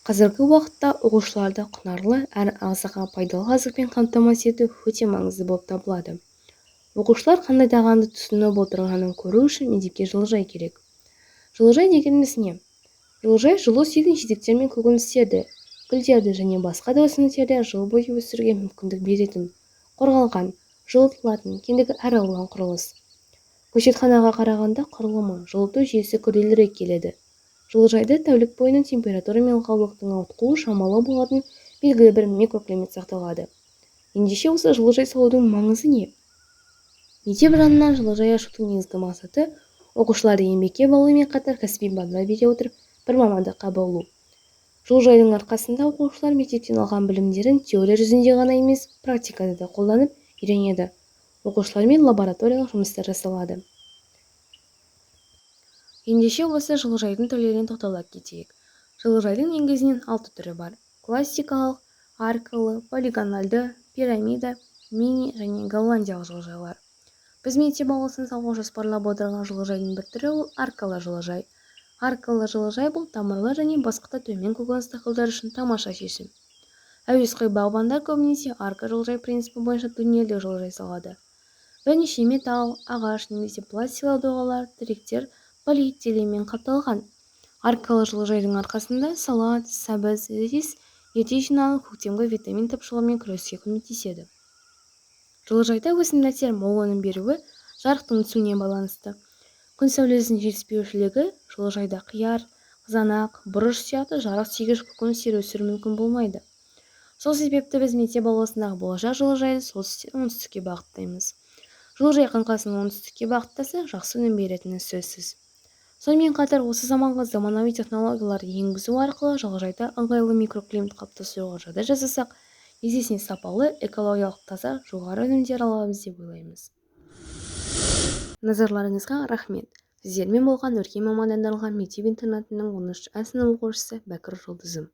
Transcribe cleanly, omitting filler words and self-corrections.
Қазіргі уақытта оқушыларды құнарлы әрі ағзаға пайдалы азықпен қамтамасыз ету өте маңызды болып табылады. Оқушылар қандай тағамды тұтынып отырғанын көру үшін мектепке жылыжай керек. Жылыжай дегеніміз не? Жылыжай жылу сүйетін жидектер мен көкөністерді, гүлдерді және басқа да өсімдіктерді жыл бойы өсіруге мүмкіндік беретін, қорғалған, жылытылатын, кеңдігі әр алуан құрылыс. Көшетханаға қарағанда құрылымы, жылыту жүйесі күрделірек келеді. Жылыжайда тәулік бойының температура мен ылғалдылықтың ауытқуы шамалы болатын белгілі бір микроклимат сақталады. Ендеше осы жылыжай салудың маңызы не? Мектеп жанынан жылыжай ашудың негізгі мақсаты оқушыларды еңбекке баулумен қатар кәсіби бағдар бере отырып бір мамандыққа баулу. Жылыжайдың арқасында оқушылар мектептен алған білімдерін теория жүзінде ғана емес, практикада да қолданып үйренеді. Оқушылармен лабораториялық жұмыстар жасалады. Ендеше осы жылыжайдың түрлеріне тоқтала кетейік. Жылыжайдың негізінен 6 түрі бар. Классикалық, аркалы, полигональды, пирамида, мини және голландиялық жылыжайлар. Біз мектеп ауласын салуға жоспарлап отырған жылыжайдың бір түрі ол аркалы жылыжай. Аркалы жылыжай бұл тамырлы және басқа да төмен көкөніс дақылдары үшін тамаша шешім. Әуесқой бағбандар көбінесе арка жылыжай принципі бойынша туннельді жылыжай салады. Бірнеше металл, ағаш немесе пластикалық доғалар, тіректер полиэтиленмен қапталған. Аркалы жылыжайдың арқасында салат, сәбіз, рис ерте жиналып көктемгі витамин тапшылығымен күреске көмектеседі. Жылыжайда өсімдіктер мол өнім беруі жарықтың түсуіне байланысты. Күн сәулесінің жетіспеушілігі жылыжайда қияр, қызанақ, бұрыш сияқты жарық сүйгіш көкөністер өсіру мүмкін болмайды. Сол себепті біз мектеп ауласындағы болашақ жылыжайды солтүстіктен оңтүстікке бағыттаймыз. Жылыжай қаңқасын оңтүстікке бағыттаса жақсы өнім беретіні сөзсіз. Сонымен қатар осы заманғы заманауи технологияларды енгізу арқылы жылыжайда ыңғайлы микроклимат қалыптастыруға жағдай жасасақ, есесіне сапалы, экологиялық таза, жоғары өнімдер аламыз деп ойлаймыз. Назарларыңызға рахмет. Сіздермен болған өркен мамандандырылған мектеп-интернатының 10 А сынып оқушысы Бәкір Жұлдызым.